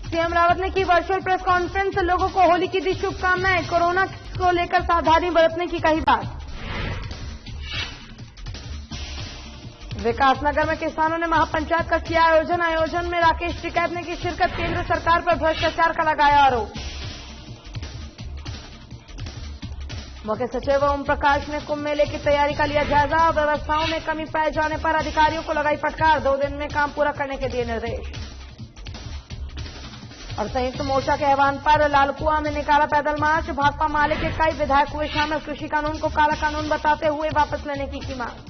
CM Rawat ने की virtual press conference, लोगों को होली की दी शुभकामनाएं, कोरोना को लेकर सावधानी बरतने की कही बात। विकासनगर में किसानों ने महापंचायत का किया आयोजन में राकेश टिकैत ने की शिरकत, केंद्र सरकार पर भ्रष्टाचार का लगाया आरोप। मुख्य सचिव ओम प्रकाश ने कुंभ मेले की तैयारी का लिया जायजा, व्यवस्थाओं में कमी पाए जाने पर अधिकारियों को लगाई फटकार, 2 दिन में काम पूरा करने के दिए निर्देश। और संयुक्त मोर्चा के आह्वान पर लालकुआं में निकाला पैदल मार्च, भाकपा माले के कई विधायक हुए शामिल, कृषि कानून को काला कानून बताते हुए वापस लेने की मांग।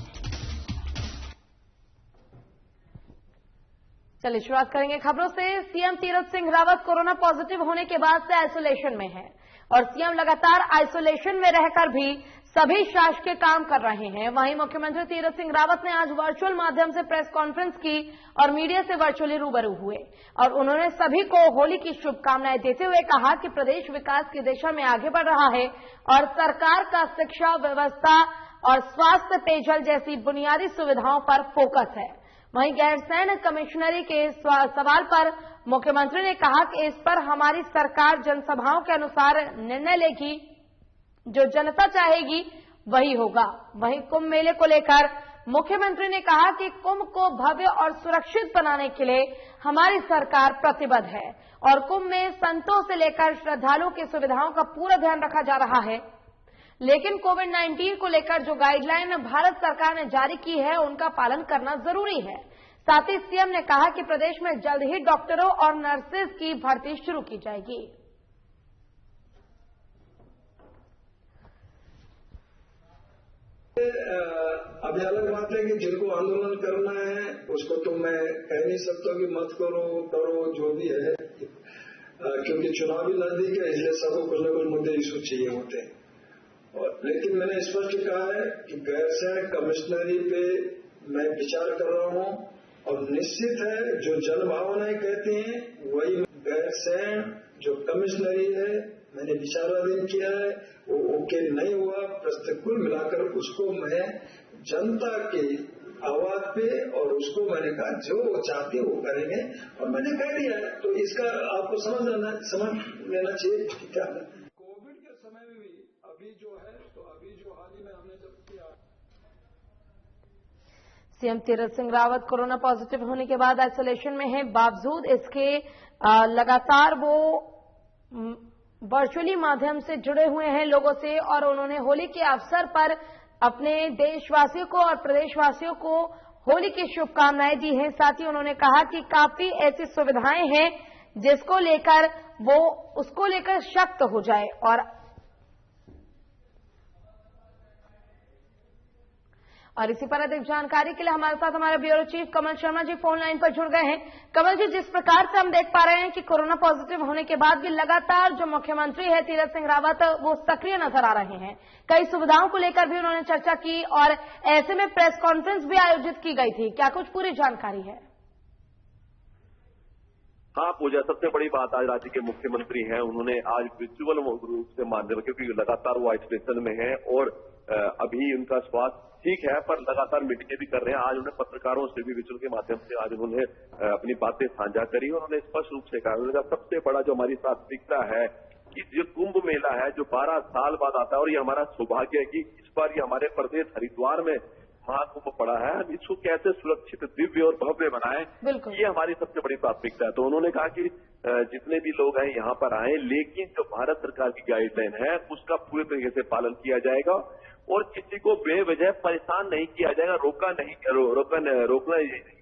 चलिए शुरुआत करेंगे खबरों से। CM Tirath Singh Rawat corona positive होने के बाद से आइसोलेशन में हैं और सीएम लगातार आइसोलेशन में रहकर भी सभी शासकीय काम कर रहे हैं। वहीं मुख्यमंत्री तीरथ सिंह रावत ने आज वर्चुअल माध्यम से प्रेस कॉन्फ्रेंस की और मीडिया से वर्चुअली रूबरू हुए और उन्होंने सभी को होली की शुभकामनाएं देते हुए कहा कि प्रदेश विकास की दिशा में आगे बढ़ रहा है और सरकार का शिक्षा व्यवस्था और स्वास्थ्य, पेयजल जैसी बुनियादी सुविधाओं पर फोकस है। वहीं गैरसैंण कमिश्नरी के सवाल पर मुख्यमंत्री ने कहा कि इस पर हमारी सरकार जनसभाओं के अनुसार निर्णय लेगी, जो जनता चाहेगी वही होगा। वहीं कुंभ मेले को लेकर मुख्यमंत्री ने कहा कि कुंभ को भव्य और सुरक्षित बनाने के लिए हमारी सरकार प्रतिबद्ध है और कुंभ में संतों से लेकर श्रद्धालुओं की सुविधाओं का पूरा ध्यान रखा जा रहा है। लेकिन कोविड-19 को लेकर जो गाइडलाइन भारत सरकार ने जारी की है उनका पालन करना जरूरी है। साथ ही सीएम ने कहा कि प्रदेश में जल्द ही डॉक्टरों और नर्सेज की भर्ती शुरू की जाएगी। अभी अलग बात है कि जिनको आंदोलन करना है उसको तो मैं कह नहीं सकता कि मत करो जो भी है, क्योंकि चुनाव भी नजदीक है, इसलिए सबको कुछ न कुछ मुद्दे इशू चाहिए होते हैं। लेकिन मैंने स्पष्ट कहा है कि गैरसैंण कमिश्नरी पे मैं विचार कर रहा हूं और निश्चित है जो जनभावनाएं कहती हैं वही गैरसैंण जो कमिश्नरी है मैंने विचाराधीन किया है, वो ओके नहीं हुआ, कुल मिलाकर उसको मैं जनता के आवाज पे और उसको मैंने कहा जो वो चाहते वो करेंगे और मैंने कह दिया है। तो इसका आपको समझ लेना चाहिए कि क्या है। कोविड के समय में भी अभी जो है तो अभी जो हाल ही में हमने जब किया। CM Tirath Singh Rawat corona positive होने के बाद आइसोलेशन में है, बावजूद इसके लगातार वो वर्चुअली माध्यम से जुड़े हुए हैं लोगों से और उन्होंने होली के अवसर पर अपने देशवासियों को और प्रदेशवासियों को होली की शुभकामनाएं दी हैं। साथ ही उन्होंने कहा कि काफी ऐसी सुविधाएं हैं जिसको लेकर वो उसको लेकर सख्त हो जाए। और इसी पर अधिक जानकारी के लिए हमारे साथ हमारे ब्यूरो चीफ कमल शर्मा जी फोन लाइन पर जुड़ गए हैं। कमल जी, जिस प्रकार से हम देख पा रहे हैं कि कोरोना पॉजिटिव होने के बाद भी लगातार जो मुख्यमंत्री है तीरथ सिंह रावत वो सक्रिय नजर आ रहे हैं, कई सुविधाओं को लेकर भी उन्होंने चर्चा की और ऐसे में प्रेस कॉन्फ्रेंस भी आयोजित की गई थी, क्या कुछ पूरी जानकारी है? हाँ पूजा, सबसे बड़ी बात आज राज्य के मुख्यमंत्री हैं, उन्होंने आज वर्चुअल रूप से माध्यम, क्योंकि लगातार वो आइसोलेशन में है और अभी उनका स्वास्थ्य ठीक है पर लगातार मीटिंगें भी कर रहे हैं। आज उन्हें पत्रकारों से भी वर्चुअल के माध्यम से आज उन्होंने अपनी बातें साझा करी और उन्होंने स्पष्ट रूप से कहा, उन्होंने कहा सबसे बड़ा जो हमारी प्राथमिकता है कि जो कुंभ मेला है जो 12 साल बाद आता है और ये हमारा सौभाग्य है कि इस बार ये हमारे प्रदेश हरिद्वार में महाकुंभ पड़ा है, हम इसको कैसे सुरक्षित, दिव्य और भव्य बनाएं, ये हमारी सबसे बड़ी प्राथमिकता है। तो उन्होंने कहा कि जितने भी लोग हैं यहाँ पर आए, लेकिन जो भारत सरकार की गाइडलाइन है उसका पूरे तरीके से पालन किया जाएगा और किसी को बेवजह परेशान नहीं किया जाएगा, रोकना नहीं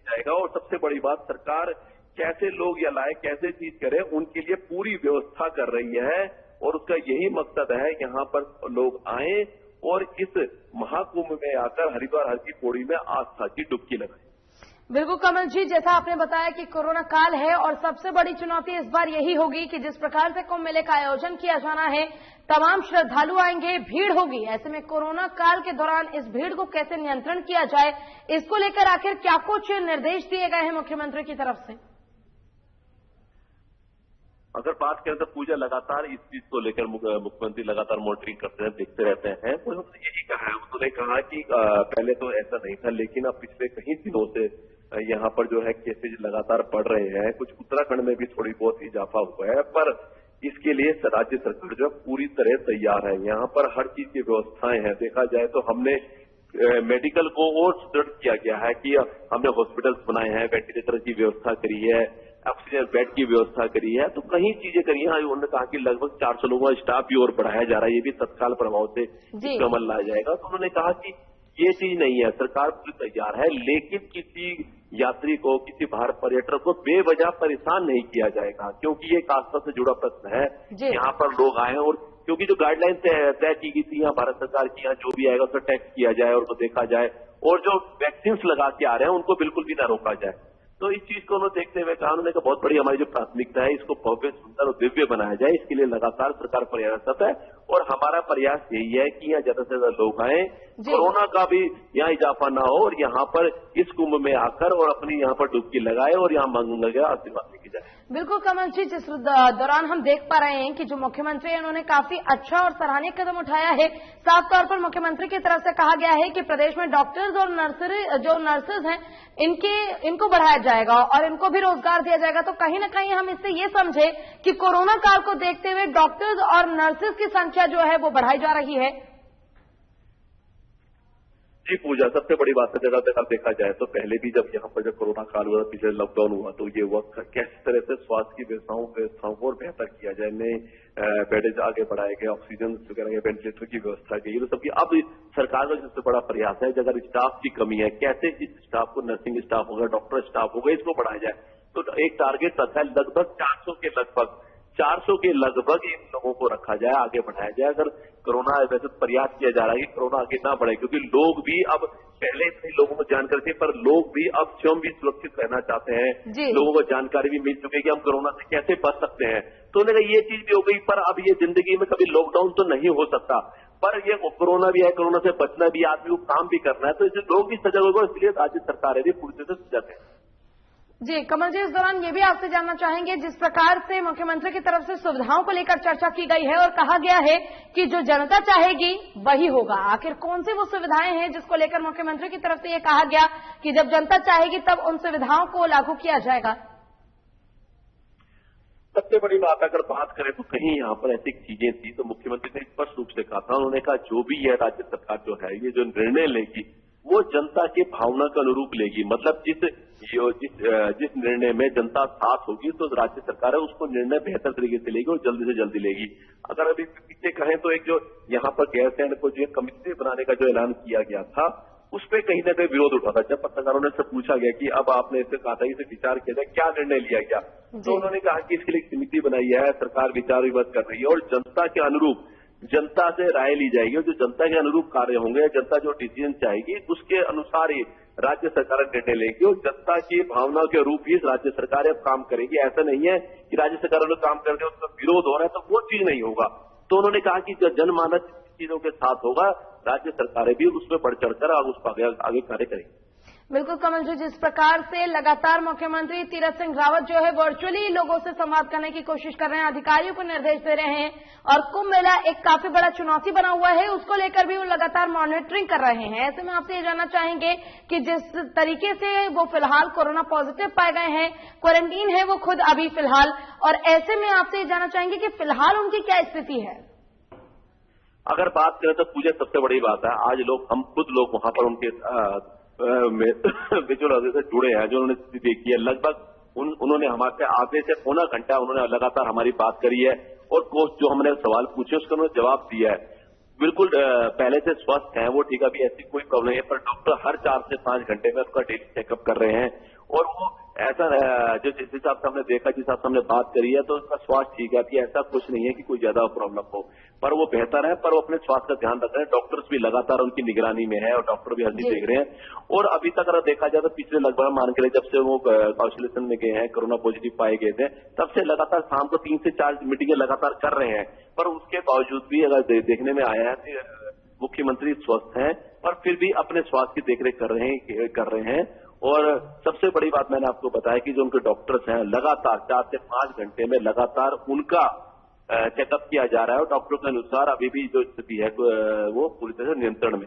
जाएगा। और सबसे बड़ी बात, सरकार कैसे लोग या लाए, कैसे चीज करे, उनके लिए पूरी व्यवस्था कर रही है और उसका यही मकसद है यहाँ पर लोग आए और इस महाकुंभ में आकर हरिद्वार हर की पौड़ी में आस्था की डुबकी लगाए। बिल्कुल कमल जी, जैसा आपने बताया कि कोरोना काल है और सबसे बड़ी चुनौती इस बार यही होगी कि जिस प्रकार से कुंभ मेले का आयोजन किया जाना है, तमाम श्रद्धालु आएंगे, भीड़ होगी। ऐसे में कोरोना काल के दौरान इस भीड़ को कैसे नियंत्रण किया जाए, इसको लेकर आखिर क्या कुछ निर्देश दिए गए हैं मुख्यमंत्री की तरफ से? अगर बात करें तो पूजा, लगातार इस चीज को लेकर मुख्यमंत्री लगातार मॉनिटरिंग करते हैं, देखते रहते हैं। तो हमने यही कहा है, उन्होंने कहा कि पहले तो ऐसा नहीं था, लेकिन अब पिछले कई दिनों से यहाँ पर जो है केसेज लगातार बढ़ रहे हैं। कुछ उत्तराखंड में भी थोड़ी बहुत इजाफा हुआ है, पर इसके लिए राज्य सरकार जो है पूरी तरह तैयार है। यहाँ पर हर चीज की व्यवस्थाएं हैं। देखा जाए तो हमने मेडिकल को और सुदृढ़ किया गया है कि हमने हॉस्पिटल्स बनाए हैं, वेंटिलेटर की व्यवस्था करी है, ऑक्सीजन बेड की व्यवस्था करी है, तो कई चीजें करी है। उन्होंने कहा कि लगभग 400 लोगों का स्टाफ भी और बढ़ाया जा रहा है, ये भी तत्काल प्रभाव से इसका अमल लाया जाएगा। तो उन्होंने कहा कि ये चीज नहीं है, सरकार पूरी तैयार है, लेकिन किसी यात्री को, किसी बाहर पर्यटक को बेवजह परेशान नहीं किया जाएगा, क्योंकि ये एक आस्था से जुड़ा प्रश्न है। यहाँ पर लोग आए और क्योंकि जो गाइडलाइन तय की गई थी यहाँ भारत सरकार की, यहाँ जो भी आएगा उसका टैक्स किया जाए और उसको देखा जाए, और जो वैक्सीन लगा के आ रहे हैं उनको बिल्कुल भी ना रोका जाए। तो इस चीज को उन्होंने देखते हुए कहा, उन्होंने कहा बहुत बड़ी हमारी जो प्राथमिकता है इसको भव्य, सुंदर और दिव्य बनाया जाए, इसके लिए लगातार सरकार प्रयासरत है। और हमारा प्रयास यही है कि यहाँ ज्यादा से ज्यादा लोग आए, कोरोना का भी यहाँ इजाफा ना हो, और यहाँ पर इस कुंभ में आकर और अपनी यहाँ पर डुबकी लगाए और यहाँ मंगल का आशीर्वाद लेके जाए। बिल्कुल कमल जी, जिस दौरान हम देख पा रहे हैं कि जो मुख्यमंत्री है उन्होंने काफी अच्छा और सराहनीय कदम उठाया है। साफ तौर पर मुख्यमंत्री की तरफ से कहा गया है कि प्रदेश में डॉक्टर्स और नर्सेज हैं इनको बढ़ाया जाएगा और इनको भी रोजगार दिया जाएगा। तो कहीं ना कहीं हम इससे ये समझे कि कोरोना काल को देखते हुए डॉक्टर्स और नर्सेज की संख्या जो है वो बढ़ाई जा रही है। जी पूजा, सबसे बड़ी बात है जगह जगह देखा जाए तो पहले भी जब यहाँ पर जब कोरोना काल हुआ, पिछले लॉकडाउन हुआ, तो ये वक्त किस तरह से स्वास्थ्य की व्यवस्थाओं को और बेहतर किया जाए, नए बेडेज आगे बढ़ाए गए, ऑक्सीजन वगैरह, वेंटिलेटर की व्यवस्था की, तो सबकी अब सरकार का सबसे बड़ा प्रयास है। अगर स्टाफ की कमी है, कैसे इस स्टाफ को, नर्सिंग स्टाफ होगा, डॉक्टर स्टाफ होगा, इसको बढ़ाया जाए। तो एक टारगेट रखा है, लगभग 400 के लगभग इन लोगों को रखा जाए, आगे बढ़ाया जाए। अगर कोरोना, वैसे प्रयास किया जा रहा है कि कोरोना आगे ना बढ़े, क्योंकि लोग भी अब, पहले इतने लोगों को जानकारी थी, पर लोग भी अब स्वयं भी सुरक्षित रहना चाहते हैं। लोगों को जानकारी भी मिल चुकी है कि हम कोरोना से कैसे बच सकते हैं। तो उन्होंने कहा ये चीज भी हो गई, पर अब ये जिंदगी में कभी लॉकडाउन तो नहीं हो सकता, पर ये कोरोना भी है, कोरोना से बचना भी, आदमी को काम भी करना है, तो इससे लोग भी सजग होगा, इसलिए राज्य सरकारें भी पूरी तरह से सजग है। जी कमल जी, इस दौरान ये भी आपसे जानना चाहेंगे, जिस प्रकार से मुख्यमंत्री की तरफ से सुविधाओं को लेकर चर्चा की गई है और कहा गया है कि जो जनता चाहेगी वही होगा, आखिर कौन सी वो सुविधाएं हैं जिसको लेकर मुख्यमंत्री की तरफ से ये कहा गया कि जब जनता चाहेगी तब उन सुविधाओं को लागू किया जाएगा? सबसे बड़ी बात अगर बात करें तो कहीं यहाँ पर ऐसी चीजें थी तो मुख्यमंत्री ने स्पष्ट रूप से कहा था, उन्होंने कहा जो भी है राज्य सरकार जो है ये जो निर्णय लेगी वो जनता की भावना के अनुरूप लेगी। मतलब जिस निर्णय में जनता साथ होगी तो राज्य सरकार है उसको निर्णय बेहतर तरीके से लेगी और जल्दी से जल्दी लेगी। अगर अभी पीछे कहें तो एक जो यहाँ पर गैरसैंड को जो कमिटी बनाने का जो ऐलान किया गया था उस पर कहीं ना कहीं विरोध उठा था। जब पत्रकारों ने से पूछा गया कि अब आपने इसे कहा था, इसे विचार किया जाए, क्या निर्णय लिया गया, तो उन्होंने कहा कि इसके लिए समिति बनाई है, सरकार विचार विमर्श कर रही है और जनता के अनुरूप, जनता से राय ली जाएगी और जो जनता के अनुरूप कार्य होंगे, जनता जो डिसीजन चाहेगी उसके अनुसार ही राज्य सरकार निर्णय लेगी और जनता की भावना के रूप ही राज्य सरकार अब काम करेगी। ऐसा नहीं है कि राज्य सरकारों ने काम कर दिया उसका विरोध हो रहा है तो वो चीज नहीं होगा। तो उन्होंने कहा कि जो जनमानस चीजों के साथ होगा राज्य सरकारें भी उसमें बढ़ चढ़कर उसको आगे कार्य करेंगी। बिल्कुल कमल जी, जिस प्रकार से लगातार मुख्यमंत्री तीरथ सिंह रावत जो है वर्चुअली लोगों से संवाद करने की कोशिश कर रहे हैं, अधिकारियों को निर्देश दे रहे हैं और कुंभ मेला एक काफी बड़ा चुनौती बना हुआ है, उसको लेकर भी वो लगातार मॉनिटरिंग कर रहे हैं। ऐसे में आपसे ये जानना चाहेंगे कि जिस तरीके से वो फिलहाल कोरोना पॉजिटिव पाए गए हैं, क्वारंटीन है वो खुद अभी फिलहाल, और ऐसे में आपसे ये जानना चाहेंगे कि फिलहाल उनकी क्या स्थिति है? अगर बात करें तो पूजा सबसे बड़ी बात है, आज हम खुद लोग वहां पर उनके विजुअल से जुड़े हैं, जो उन्होंने स्थिति देखी है। लगभग उन्होंने हमारे आधे से पौना घंटा उन्होंने लगातार हमारी बात करी है और जो हमने सवाल पूछे उसका उन्होंने जवाब दिया है। बिल्कुल पहले से स्वस्थ हैं वो, ठीक है, अभी ऐसी कोई प्रॉब्लम नहीं है, पर डॉक्टर हर 4 से 5 घंटे में उसका डेली चेकअप कर रहे हैं और वो ऐसा जो जिस हिसाब से हमने देखा, जिस हिसाब से हमने बात करी है तो उसका स्वास्थ्य ठीक है, कि ऐसा कुछ नहीं है कि कोई ज्यादा प्रॉब्लम हो, पर वो बेहतर है, पर वो अपने स्वास्थ्य का ध्यान रख रहे हैं। डॉक्टर्स भी लगातार उनकी निगरानी में है और डॉक्टर भी हर चीज देख रहे हैं। और अभी तक अगर देखा जाए तो पिछले लगभग मान के जब से वो आइसोलेशन में गए हैं, कोरोना पॉजिटिव पाए गए थे, तब से लगातार शाम को 3 से 4 मीटिंगें लगातार कर रहे हैं, पर उसके बावजूद भी अगर देखने में आया है कि मुख्यमंत्री स्वस्थ हैं और फिर भी अपने स्वास्थ्य की देखरेख कर रहे हैं। और सबसे बड़ी बात मैंने आपको बताया कि जो उनके डॉक्टर्स हैं लगातार 4 से 5 घंटे में लगातार उनका चेकअप किया जा रहा है और डॉक्टरों के अनुसार अभी भी जो स्थिति है वो पूरी तरह से नियंत्रण में।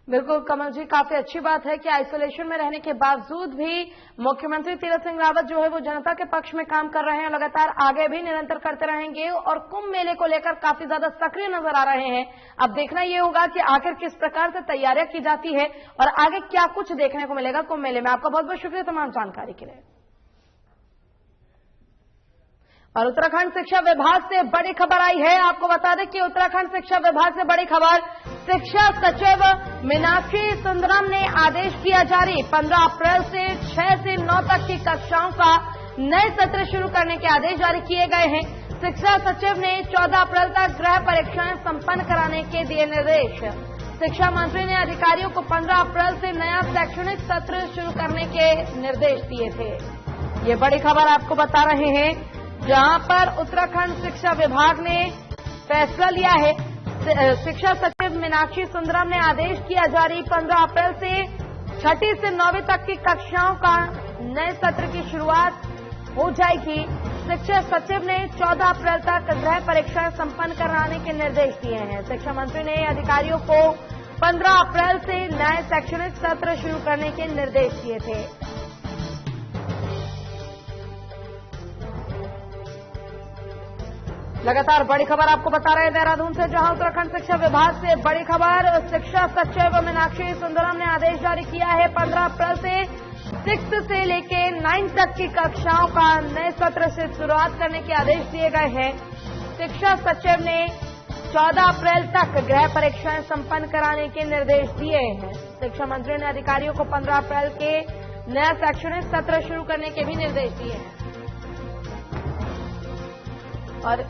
बिल्कुल कमल जी, काफी अच्छी बात है कि आइसोलेशन में रहने के बावजूद भी मुख्यमंत्री तीरथ सिंह रावत जो है वो जनता के पक्ष में काम कर रहे हैं, लगातार आगे भी निरंतर करते रहेंगे और कुंभ मेले को लेकर काफी ज्यादा सक्रिय नजर आ रहे हैं। अब देखना ये होगा कि आखिर किस प्रकार से तैयारियां की जाती है और आगे क्या कुछ देखने को मिलेगा कुंभ मेले में। आपका बहुत बहुत शुक्रिया तमाम जानकारी के लिए। और उत्तराखंड शिक्षा विभाग से बड़ी खबर आई है। आपको बता दें कि उत्तराखंड शिक्षा विभाग से बड़ी खबर, शिक्षा सचिव मीनाक्षी सुंदरम ने आदेश किया जारी। 15 अप्रैल से 6 से 9 तक की कक्षाओं का नए सत्र शुरू करने के आदेश जारी किए गए हैं। शिक्षा सचिव ने 14 अप्रैल तक गृह परीक्षाएं संपन्न कराने के दिए निर्देश। शिक्षा मंत्री ने अधिकारियों को 15 अप्रैल से नया शैक्षणिक सत्र शुरू करने के निर्देश दिए थे। ये बड़ी खबर आपको बता रहे हैं, जहां पर उत्तराखंड शिक्षा विभाग ने फैसला लिया है। शिक्षा सचिव मीनाक्षी सुंदरम ने आदेश किया जारी। 15 अप्रैल से 6ठी से 9वीं तक की कक्षाओं का नए सत्र की शुरुआत हो जाएगी। शिक्षा सचिव ने 14 अप्रैल तक गृह परीक्षाएं संपन्न कराने के निर्देश दिए हैं। शिक्षा मंत्री ने अधिकारियों को 15 अप्रैल से नए शैक्षणिक सत्र शुरू करने के निर्देश दिए थे। लगातार बड़ी खबर आपको बता रहे हैं देहरादून से, जहां उत्तराखंड शिक्षा विभाग से बड़ी खबर, शिक्षा सचिव मीनाक्षी सुंदरम ने आदेश जारी किया है। 15 अप्रैल से 6 से लेके 9 तक की कक्षाओं का नए सत्र से शुरुआत करने के आदेश दिए गए हैं। शिक्षा सचिव ने 14 अप्रैल तक गृह परीक्षाएं संपन्न कराने के निर्देश दिए हैं। शिक्षा मंत्री ने अधिकारियों को 15 अप्रैल के नया शैक्षणिक सत्र शुरू करने के भी निर्देश दिए हैं। और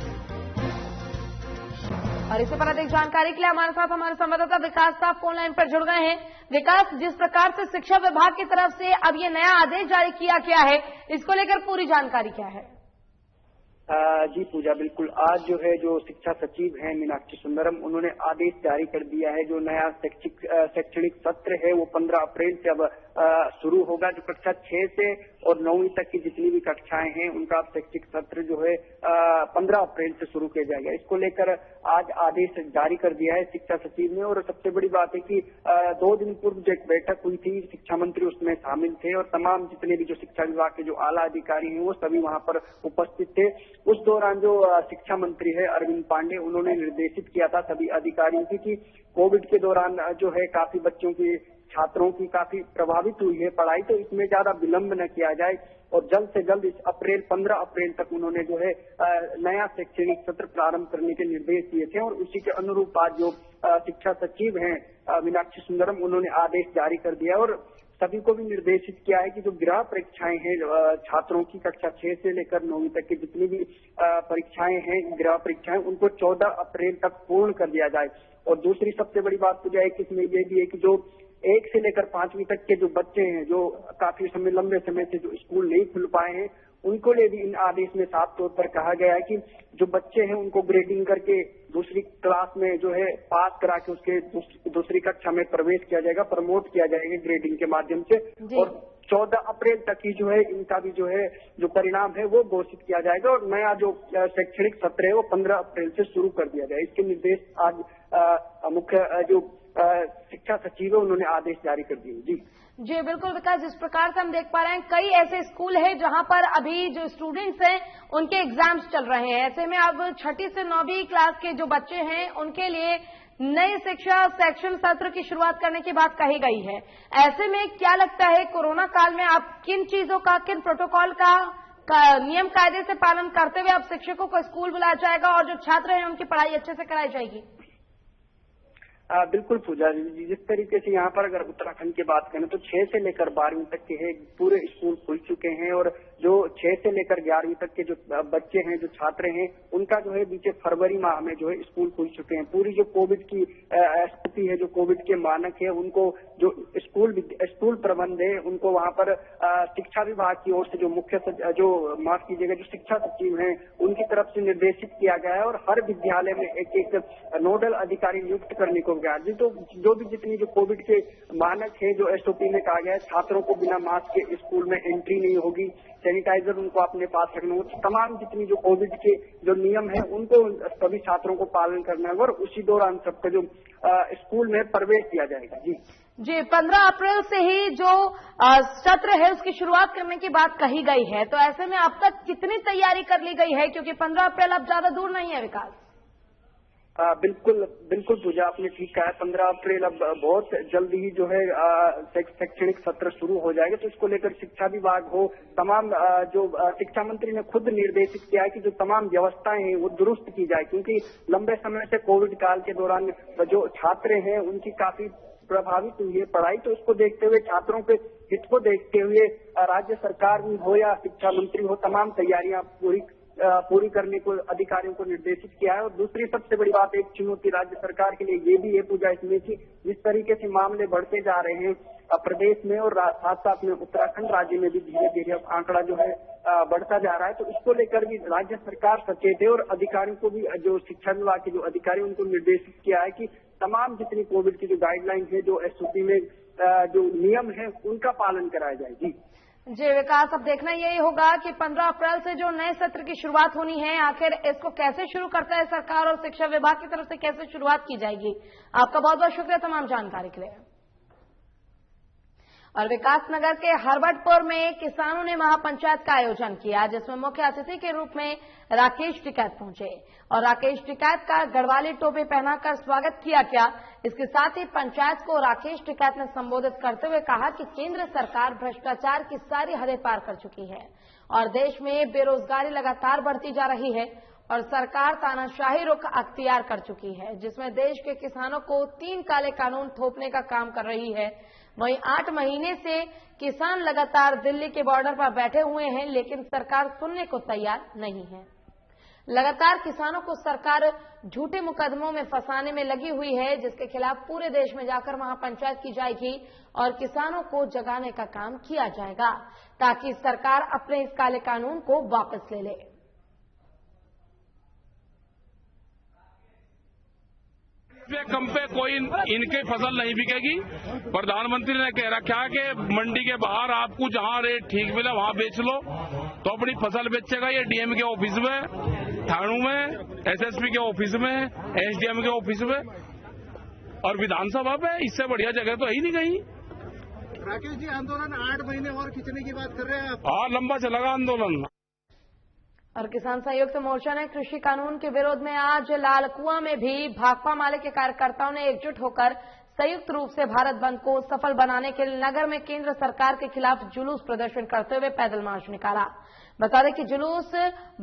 इसी पर अधिक जानकारी के लिए हमारे साथ हमारे संवाददाता विकास साहब फोन लाइन पर जुड़ गए हैं। विकास, जिस प्रकार से शिक्षा विभाग की तरफ से अब ये नया आदेश जारी किया गया है, इसको लेकर पूरी जानकारी क्या है? जी पूजा, बिल्कुल। आज जो है जो शिक्षा सचिव हैं मीनाक्षी सुंदरम, उन्होंने आदेश जारी कर दिया है। जो नया शैक्षणिक सत्र है वो 15 अप्रैल से अब शुरू होगा। जो कक्षा 6 से और 9वीं तक की जितनी भी कक्षाएं हैं उनका शैक्षिक सत्र जो है 15 अप्रैल से शुरू किया जाएगा। इसको लेकर आज आदेश जारी कर दिया है शिक्षा सचिव ने। और सबसे बड़ी बात है कि 2 दिन पूर्व जो एक बैठक हुई थी, शिक्षा मंत्री उसमें शामिल थे और तमाम जितने भी जो शिक्षा विभाग के जो आला अधिकारी हैं वो सभी वहां पर उपस्थित थे। उस दौरान जो शिक्षा मंत्री है अरविंद पांडे, उन्होंने निर्देशित किया था सभी अधिकारियों की कि कोविड के दौरान जो है काफी बच्चों की, छात्रों की काफी प्रभावित हुई है पढ़ाई, तो इसमें ज्यादा विलंब न किया जाए और जल्द से जल्द इस 15 अप्रैल तक उन्होंने जो है नया शैक्षणिक सत्र प्रारंभ करने के निर्देश दिए थे। और उसी के अनुरूप आज जो शिक्षा सचिव हैं मीनाक्षी सुंदरम, उन्होंने आदेश जारी कर दिया और सभी को भी निर्देशित किया है कि जो गृह परीक्षाएं हैं छात्रों की कक्षा 6 से लेकर 9वीं तक की जितनी भी परीक्षाएं हैं, गृह परीक्षाएं, उनको 14 अप्रैल तक पूर्ण कर दिया जाए। और दूसरी सबसे बड़ी बात तो है कि इसमें ये भी है कि जो 1 से लेकर 5वीं तक के जो बच्चे हैं, जो काफी लंबे समय से जो स्कूल नहीं खुल पाए हैं, उनको लिए भी इन आदेश में साफ तौर पर कहा गया है कि जो बच्चे हैं उनको ग्रेडिंग करके दूसरी क्लास में जो है पास करा के उसके दूसरी कक्षा में प्रवेश किया जाएगा, प्रमोट किया जाएगा ग्रेडिंग के माध्यम से। और 14 अप्रैल तक की जो है इनका भी जो है जो परिणाम है वो घोषित किया जाएगा और नया जो शैक्षणिक सत्र है वो 15 अप्रैल से शुरू कर दिया जाए। इसके निर्देश आज मुख्य जो शिक्षा सचिव है उन्होंने आदेश जारी कर दिए। जी बिल्कुल विकास, जिस प्रकार से हम देख पा रहे हैं कई ऐसे स्कूल हैं जहां पर अभी जो स्टूडेंट्स हैं उनके एग्जाम्स चल रहे हैं। ऐसे में अब 6ठी से 9वीं क्लास के जो बच्चे हैं उनके लिए नए शिक्षा शैक्षणिक सत्र की शुरुआत करने की बात कही गई है। ऐसे में क्या लगता है कोरोना काल में आप किन चीजों का, किन प्रोटोकॉल का नियम कायदे से पालन करते हुए अब शिक्षकों को स्कूल बुलाया जाएगा और जो छात्र हैं उनकी पढ़ाई अच्छे से कराई जाएगी? बिल्कुल पूजा, जिस तरीके से यहाँ पर अगर उत्तराखंड की बात करें तो 6 से लेकर 12वीं तक के पूरे स्कूल खुल चुके हैं और जो 6 से लेकर 11वीं तक के जो बच्चे हैं, जो छात्र हैं, उनका जो है बीते फरवरी माह में जो है स्कूल खुल चुके हैं। पूरी जो कोविड की स्थिति है, जो कोविड के मानक है, उनको जो स्कूल प्रबंध है उनको वहाँ पर शिक्षा विभाग की ओर से जो शिक्षा सचिव हैं उनकी तरफ से निर्देशित किया गया है और हर विद्यालय में एक नोडल अधिकारी नियुक्त करने को गया। तो जो भी जितनी जो कोविड के मानक है, जो SOP में कहा गया है, छात्रों को बिना मास्क के स्कूल में एंट्री नहीं होगी, सैनिटाइजर उनको अपने पास रखना होगा। तमाम जितनी जो कोविड के जो नियम है उनको सभी छात्रों को पालन करना होगा और उसी दौरान सबका जो स्कूल में प्रवेश दिया जाएगा। जी 15 अप्रैल से ही जो सत्र है उसकी शुरुआत करने की बात कही गई है, तो ऐसे में अब तक कितनी तैयारी कर ली गई है, क्योंकि 15 अप्रैल अब ज्यादा दूर नहीं है विकास? बिल्कुल पूजा, आपने ठीक कहा है। 15 अप्रैल अब बहुत जल्दी ही जो है शैक्षणिक सत्र शुरू हो जाएगा, तो इसको लेकर शिक्षा विभाग हो, तमाम जो शिक्षा मंत्री ने खुद निर्देशित किया है कि जो तमाम व्यवस्थाएं हैं वो दुरुस्त की जाए, क्योंकि लंबे समय से कोविड काल के दौरान जो छात्र हैं उनकी काफी प्रभावित हुई है पढ़ाई, तो उसको देखते हुए छात्रों के हित को देखते हुए राज्य सरकार हो या शिक्षा मंत्री हो, तमाम तैयारियां पूरी करने को अधिकारियों को निर्देशित किया है। और दूसरी सबसे बड़ी बात, एक चुनौती राज्य सरकार के लिए ये भी है पूजा इसमें कि जिस तरीके से मामले बढ़ते जा रहे हैं प्रदेश में और साथ साथ में उत्तराखंड राज्य में भी धीरे धीरे अब आंकड़ा जो है बढ़ता जा रहा है, तो इसको लेकर भी राज्य सरकार सचेत है और अधिकारियों को भी, जो शिक्षा विभाग के जो अधिकारी उनको निर्देशित किया है कि तमाम जितनी कोविड की जो गाइडलाइन है, जो SOP में जो नियम है उनका पालन कराया जाए। जी विकास, अब देखना यही होगा कि 15 अप्रैल से जो नए सत्र की शुरुआत होनी है, आखिर इसको कैसे शुरू करता है सरकार और शिक्षा विभाग की तरफ से कैसे शुरुआत की जाएगी। आपका बहुत बहुत शुक्रिया तमाम जानकारी के लिए। और विकासनगर के हरवटपुर में किसानों ने महापंचायत का आयोजन किया, जिसमें मुख्य अतिथि के रूप में राकेश टिकैत पहुंचे और राकेश टिकैत का गढ़वाली टोपी पहनाकर स्वागत किया गया। इसके साथ ही पंचायत को राकेश टिकैत ने संबोधित करते हुए कहा कि केंद्र सरकार भ्रष्टाचार की सारी हदें पार कर चुकी है और देश में बेरोजगारी लगातार बढ़ती जा रही है और सरकार तानाशाही रुख अख्तियार कर चुकी है, जिसमें देश के किसानों को 3 काले कानून थोपने का काम कर रही है। वहीं 8 महीने से किसान लगातार दिल्ली के बॉर्डर पर बैठे हुए हैं, लेकिन सरकार सुनने को तैयार नहीं है। लगातार किसानों को सरकार झूठे मुकदमों में फंसाने में लगी हुई है, जिसके खिलाफ पूरे देश में जाकर महापंचायत की जाएगी और किसानों को जगाने का काम किया जाएगा ताकि सरकार अपने इस काले कानून को वापस ले ले। कम पे कोई इनके फसल नहीं बिकेगी। प्रधानमंत्री ने कह रखा है कि मंडी के बाहर आपको जहां रेट ठीक मिला वहां बेच लो, तो अपनी फसल बेचेगा ये डीएम के ऑफिस में, थानों में, SSP के ऑफिस में, SDM के ऑफिस में और विधानसभा पे। इससे बढ़िया जगह तो है ही नहीं कहीं। राकेश जी, आंदोलन 8 महीने और खींचने की बात कर रहे हैं आप? हाँ, लंबा चलेगा आंदोलन। और किसान संयुक्त मोर्चा ने कृषि कानून के विरोध में आज लालकुआं में भी भाकपा माले के कार्यकर्ताओं ने एकजुट होकर संयुक्त रूप से भारत बंद को सफल बनाने के लिए नगर में केंद्र सरकार के खिलाफ जुलूस प्रदर्शन करते हुए पैदल मार्च निकाला। बता दें कि जुलूस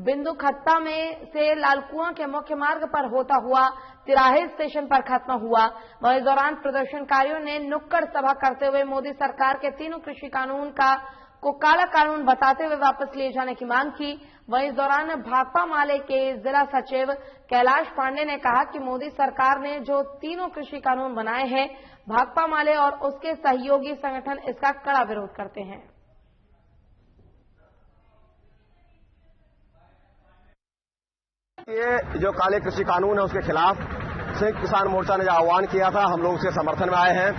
बिंदु खत्ता में से लालकुआं के मुख्य मार्ग पर होता हुआ तिराहे स्टेशन पर खत्म हुआ। वहीं इस दौरान प्रदर्शनकारियों ने नुक्कड़ सभा करते हुए मोदी सरकार के 3 कृषि कानून को काला कानून बताते हुए वापस लिए जाने की मांग की। वहीं इस दौरान भाकपा माले के जिला सचिव कैलाश पांडे ने कहा कि मोदी सरकार ने जो 3 कृषि कानून बनाए हैं, भाकपा माले और उसके सहयोगी संगठन इसका कड़ा विरोध करते हैं। ये जो काले कृषि कानून है उसके खिलाफ संयुक्त किसान मोर्चा ने जो आह्वान किया था, हम लोग उसके समर्थन में आए हैं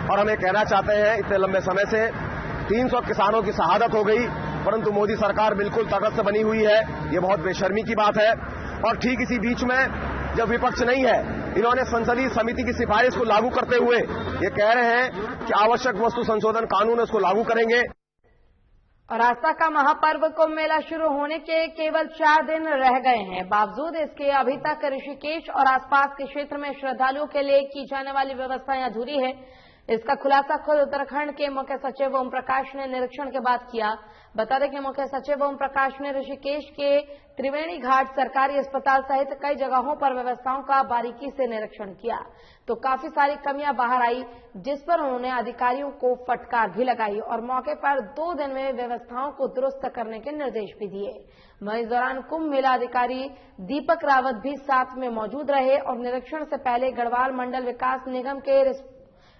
और हमें कहना चाहते हैं इतने लंबे समय से 300 किसानों की शहादत हो गई, परंतु मोदी सरकार बिल्कुल तटस्थ बनी हुई है। ये बहुत बेशर्मी की बात है। और ठीक इसी बीच में जब विपक्ष नहीं है, इन्होंने संसदीय समिति की सिफारिश को लागू करते हुए ये कह रहे हैं कि आवश्यक वस्तु संशोधन कानून है उसको लागू करेंगे। और आस्था का महापर्व कुंभ मेला शुरू होने के केवल 4 दिन रह गए हैं। बावजूद इसके अभी तक ऋषिकेश और आसपास के क्षेत्र में श्रद्धालुओं के लिए की जाने वाली व्यवस्थाएं अधूरी है। इसका खुलासा खुद उत्तराखंड के मुख्य सचिव ओम प्रकाश ने निरीक्षण के बाद किया। बता दें कि मुख्य सचिव ओम प्रकाश ने ऋषिकेश के त्रिवेणी घाट सरकारी अस्पताल सहित कई जगहों पर व्यवस्थाओं का बारीकी से निरीक्षण किया, तो काफी सारी कमियां बाहर आई, जिस पर उन्होंने अधिकारियों को फटकार भी लगाई और मौके पर 2 दिन में व्यवस्थाओं को दुरुस्त करने के निर्देश भी दिए। वहीं इस दौरान कुंभ मेला अधिकारी दीपक रावत भी साथ में मौजूद रहे और निरीक्षण से पहले गढ़वाल मंडल विकास निगम के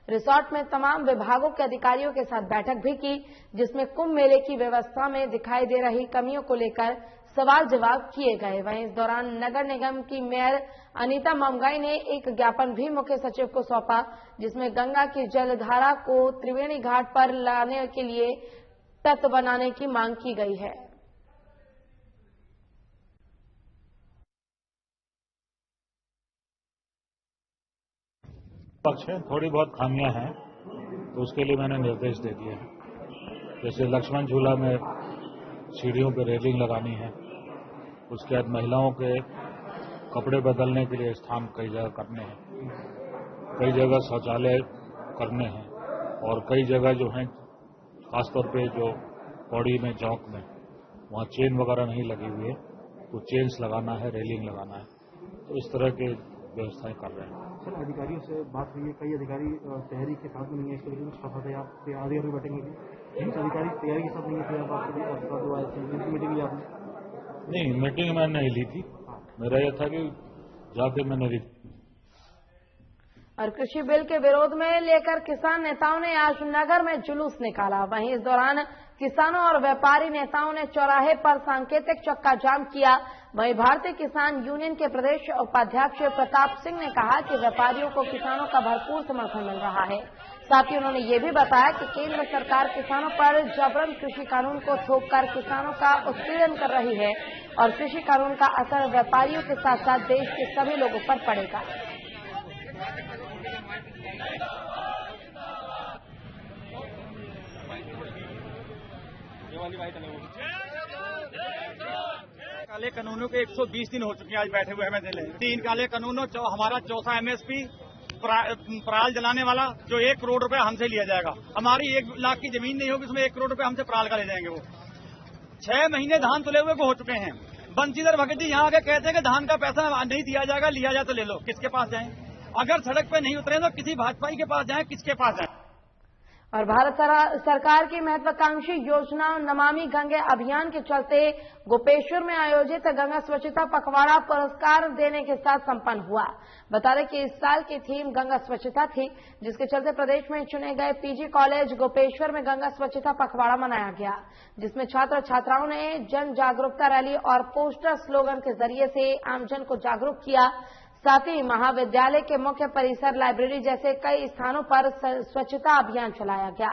रिसोर्ट में तमाम विभागों के अधिकारियों के साथ बैठक भी की, जिसमें कुंभ मेले की व्यवस्था में दिखाई दे रही कमियों को लेकर सवाल जवाब किए गए। वहीं इस दौरान नगर निगम की मेयर अनीता ममगाई ने एक ज्ञापन भी मुख्य सचिव को सौंपा, जिसमें गंगा की जलधारा को त्रिवेणी घाट पर लाने के लिए सख्त बनाने की मांग की गई है। पक्ष है, थोड़ी बहुत खामियां हैं तो उसके लिए मैंने निर्देश दे दिए हैं। जैसे लक्ष्मण झूला में सीढ़ियों पर रेलिंग लगानी है, उसके बाद महिलाओं के कपड़े बदलने के लिए स्थान कई जगह करने हैं, कई जगह शौचालय करने हैं और कई जगह जो है खासतौर पे जो पौड़ी में चौक में वहाँ चेन वगैरह नहीं लगी हुई है तो चेन्स लगाना है, रेलिंग लगाना है, तो इस तरह के व्यवस्थाएं कर रहे हैं। सर, अधिकारियों से बात हुई है, कई अधिकारी तैयारी के साथ में नहीं है, इसके लिए कुछ पता था आप आगे भी बैठेंगे, कुछ अधिकारी तैयारी के साथ नहीं है, आपकी मीटिंग ली आपने? नहीं, मीटिंग मैंने नहीं ली थी, मेरा यह था कि जाके मैंने ली। और कृषि बिल के विरोध में लेकर किसान नेताओं ने आज नगर में जुलूस निकाला। वहीं इस दौरान किसानों और व्यापारी नेताओं ने चौराहे पर सांकेतिक चक्का जाम किया। वहीं भारतीय किसान यूनियन के प्रदेश उपाध्यक्ष प्रताप सिंह ने कहा कि व्यापारियों को किसानों का भरपूर समर्थन मिल रहा है। साथ ही उन्होंने ये भी बताया कि केंद्र सरकार किसानों पर जबरन कृषि कानून को थोपकर किसानों का उत्पीड़न कर रही है और कृषि कानून का असर व्यापारियों के साथ साथ देश के सभी लोगों पर पड़ेगा। काले कानूनों के 120 दिन हो चुके हैं, आज बैठे हुए हमें दिले 3 काले कानूनों, हमारा चौथा एमएसपी पराल जलाने वाला जो 1 करोड़ रुपए हमसे लिया जाएगा। हमारी 1 लाख की जमीन नहीं होगी, उसमें 1 करोड़ रुपए हमसे पराल का ले जाएंगे। वो 6 महीने धान तुले हुए को हो चुके हैं। बंशीधर भगत जी यहाँ आके कहते हैं कि धान का पैसा नहीं दिया जाएगा, लिया जाए तो ले लो। किसके पास जाएं? अगर सड़क पे नहीं उतरे तो किसी भाजपाई के पास जाएं, किसके पास जाएं? और भारत सरकार की महत्वाकांक्षी योजना नमामि गंगे अभियान के चलते गोपेश्वर में आयोजित गंगा स्वच्छता पखवाड़ा पुरस्कार देने के साथ संपन्न हुआ। बता दें कि इस साल की थीम गंगा स्वच्छता थी, जिसके चलते प्रदेश में चुने गए पीजी कॉलेज गोपेश्वर में गंगा स्वच्छता पखवाड़ा मनाया गया, जिसमें छात्र छात्राओं ने जन जागरूकता रैली और पोस्टर स्लोगन के जरिए से आमजन को जागरूक किया। साथ ही महाविद्यालय के मुख्य परिसर, लाइब्रेरी जैसे कई स्थानों पर स्वच्छता अभियान चलाया गया,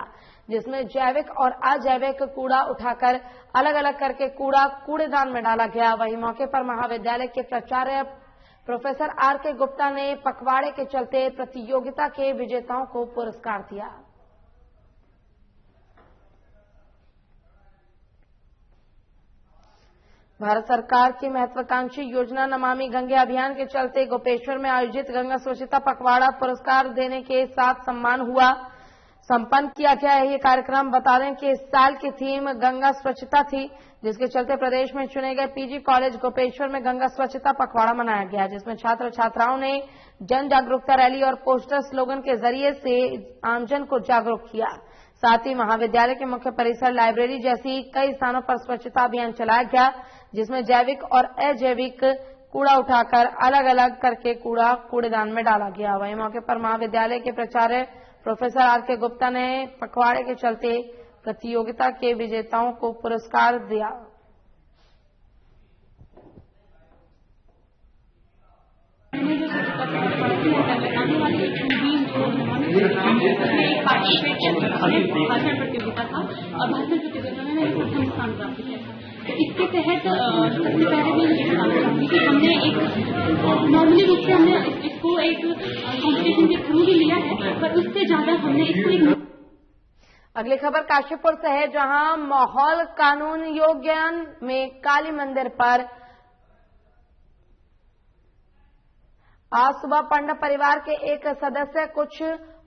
जिसमें जैविक और अजैविक कूड़ा उठाकर अलग अलग करके कूड़ेदान में डाला गया। वहीं मौके पर महाविद्यालय के प्राचार्य प्रोफेसर आर.के. गुप्ता ने पखवाड़े के चलते प्रतियोगिता के विजेताओं को पुरस्कार दिया। भारत सरकार की महत्वाकांक्षी योजना नमामि गंगे अभियान के चलते गोपेश्वर में आयोजित गंगा स्वच्छता पखवाड़ा पुरस्कार देने के साथ संपन्न किया गया है। ये कार्यक्रम बता दें कि इस साल की थीम गंगा स्वच्छता थी, जिसके चलते प्रदेश में चुने गए पीजी कॉलेज गोपेश्वर में गंगा स्वच्छता पखवाड़ा मनाया गया, जिसमें छात्र छात्राओं ने जन जागरूकता रैली और पोस्टर स्लोगन के जरिए से आमजन को जागरूक किया। साथ ही महाविद्यालय के मुख्य परिसर, लाइब्रेरी जैसी कई स्थानों पर स्वच्छता अभियान चलाया गया, जिसमें जैविक और अजैविक कूड़ा उठाकर अलग अलग करके कूड़ेदान में डाला गया। वहीं मौके पर महाविद्यालय के प्राचार्य प्रोफेसर आर.के. गुप्ता ने पखवाड़े के चलते प्रतियोगिता के विजेताओं को पुरस्कार दिया। प्रतियोगिता था और भाषण प्रतियोगिता में मैंने प्रथम स्थान प्राप्त किया था। तो इसके तहत सबसे पहले मैं ये बताना चाहूंगी कि हमने एक नॉर्मली रूप से हमने इसको एक कॉम्पिटिशन के थ्रू ही लिया है, पर उससे ज्यादा हमने इसको एक। अगली खबर काशीपुर से है, जहां माहौल कानून योग्यान में काली मंदिर पर आज सुबह पंडा परिवार के एक सदस्य कुछ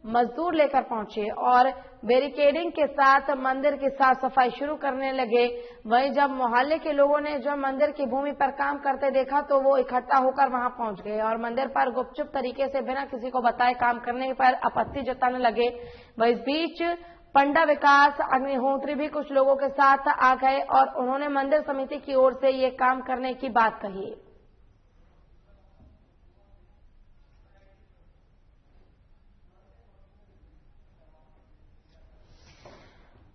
मजदूर लेकर पहुंचे और बैरिकेडिंग के साथ मंदिर की साफ सफाई शुरू करने लगे। वहीं जब मोहल्ले के लोगों ने जब मंदिर की भूमि पर काम करते देखा तो वो इकट्ठा होकर वहां पहुंच गए और मंदिर पर गुपचुप तरीके से बिना किसी को बताए काम करने पर आपत्ति जताने लगे। वहीं इस बीच पंडा विकास अग्निहोत्री भी कुछ लोगों के साथ आ गए और उन्होंने मंदिर समिति की ओर से ये काम करने की बात कही।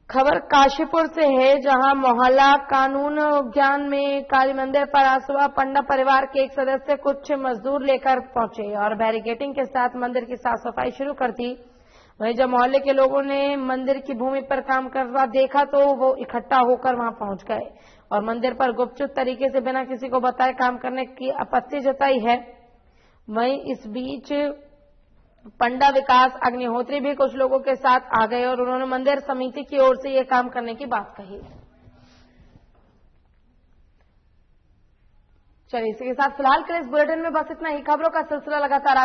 खबर काशीपुर से है, जहां मोहल्ला कानून ज्ञान में काली मंदिर पर आज सुबह पंडा परिवार के एक सदस्य कुछ मजदूर लेकर पहुंचे और बैरिकेडिंग के साथ मंदिर की साफ सफाई शुरू कर दी। वहीं जब मोहल्ले के लोगों ने मंदिर की भूमि पर काम करता देखा तो वो इकट्ठा होकर वहां पहुंच गए और मंदिर पर गुपचुप तरीके से बिना किसी को बताए काम करने की आपत्ति जताई है। वहीं इस बीच पंडा विकास अग्निहोत्री भी कुछ लोगों के साथ आ गए और उन्होंने मंदिर समिति की ओर से ये काम करने की बात कही। चलिए इसी के साथ फिलहाल के इस बुलेटिन में बस इतना ही। खबरों का सिलसिला लगातार